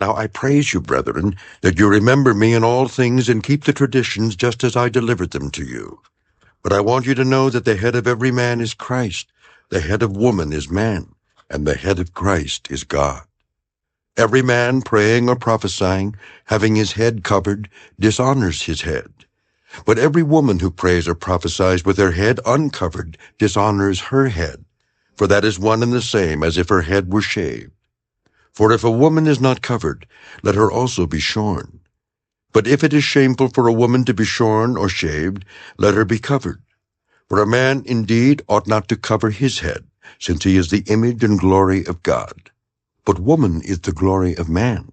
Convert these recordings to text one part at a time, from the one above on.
Now I praise you, brethren, that you remember me in all things and keep the traditions just as I delivered them to you. But I want you to know that the head of every man is Christ, the head of woman is man, and the head of Christ is God. Every man praying or prophesying, having his head covered, dishonors his head. But every woman who prays or prophesies with her head uncovered dishonors her head, for that is one and the same as if her head were shaved. For if a woman is not covered, let her also be shorn. But if it is shameful for a woman to be shorn or shaved, let her be covered. For a man indeed ought not to cover his head, since he is the image and glory of God. But woman is the glory of man.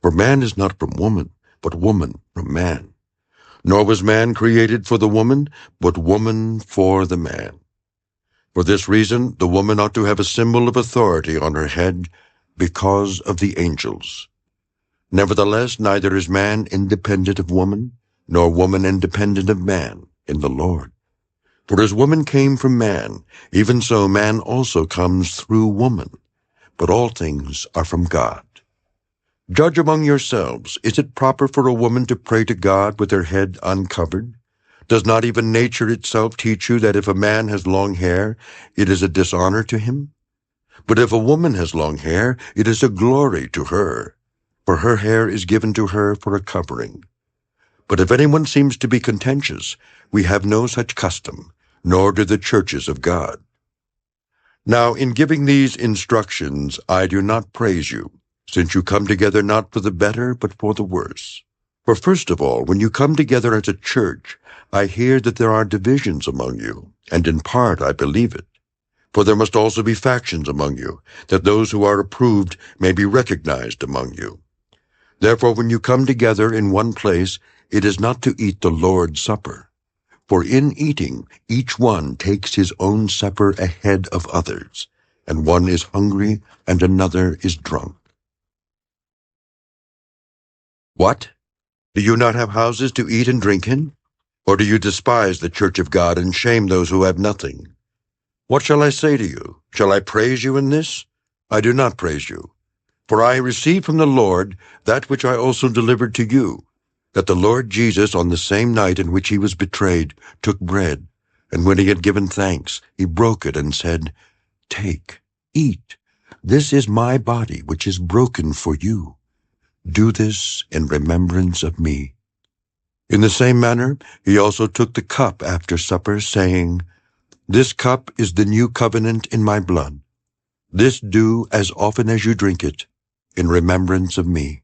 For man is not from woman, but woman from man. Nor was man created for the woman, but woman for the man. For this reason, the woman ought to have a symbol of authority on her head, because of the angels. Nevertheless, neither is man independent of woman, nor woman independent of man in the Lord. For as woman came from man, even so man also comes through woman. But all things are from God. Judge among yourselves, is it proper for a woman to pray to God with her head uncovered? Does not even nature itself teach you that if a man has long hair, it is a dishonor to him? But if a woman has long hair, it is a glory to her, for her hair is given to her for a covering. But if anyone seems to be contentious, we have no such custom, nor do the churches of God. Now in giving these instructions, I do not praise you, since you come together not for the better, but for the worse. For first of all, when you come together as a church, I hear that there are divisions among you, and in part I believe it. For there must also be factions among you, that those who are approved may be recognized among you. Therefore, when you come together in one place, it is not to eat the Lord's Supper. For in eating, each one takes his own supper ahead of others, and one is hungry and another is drunk. What? Do you not have houses to eat and drink in? Or do you despise the church of God and shame those who have nothing? What shall I say to you? Shall I praise you in this? I do not praise you. For I received from the Lord that which I also delivered to you, that the Lord Jesus, on the same night in which he was betrayed, took bread, and when he had given thanks, he broke it and said, Take, eat. This is my body, which is broken for you. Do this in remembrance of me. In the same manner, he also took the cup after supper, saying, This cup is the new covenant in my blood. This do as often as you drink it, in remembrance of me.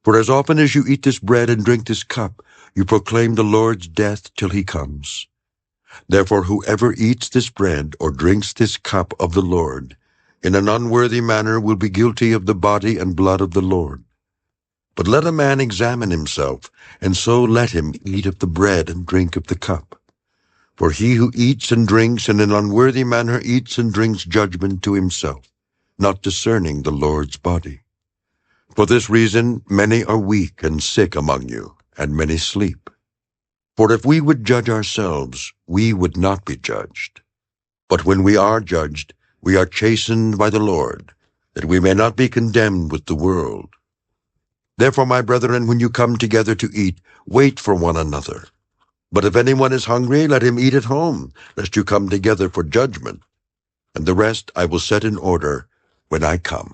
For as often as you eat this bread and drink this cup, you proclaim the Lord's death till he comes. Therefore whoever eats this bread or drinks this cup of the Lord in an unworthy manner will be guilty of the body and blood of the Lord. But let a man examine himself, and so let him eat of the bread and drink of the cup. For he who eats and drinks in an unworthy manner eats and drinks judgment to himself, not discerning the Lord's body. For this reason many are weak and sick among you, and many sleep. For if we would judge ourselves, we would not be judged. But when we are judged, we are chastened by the Lord, that we may not be condemned with the world. Therefore, my brethren, when you come together to eat, wait for one another. But if anyone is hungry, let him eat at home, lest you come together for judgment. And the rest I will set in order when I come.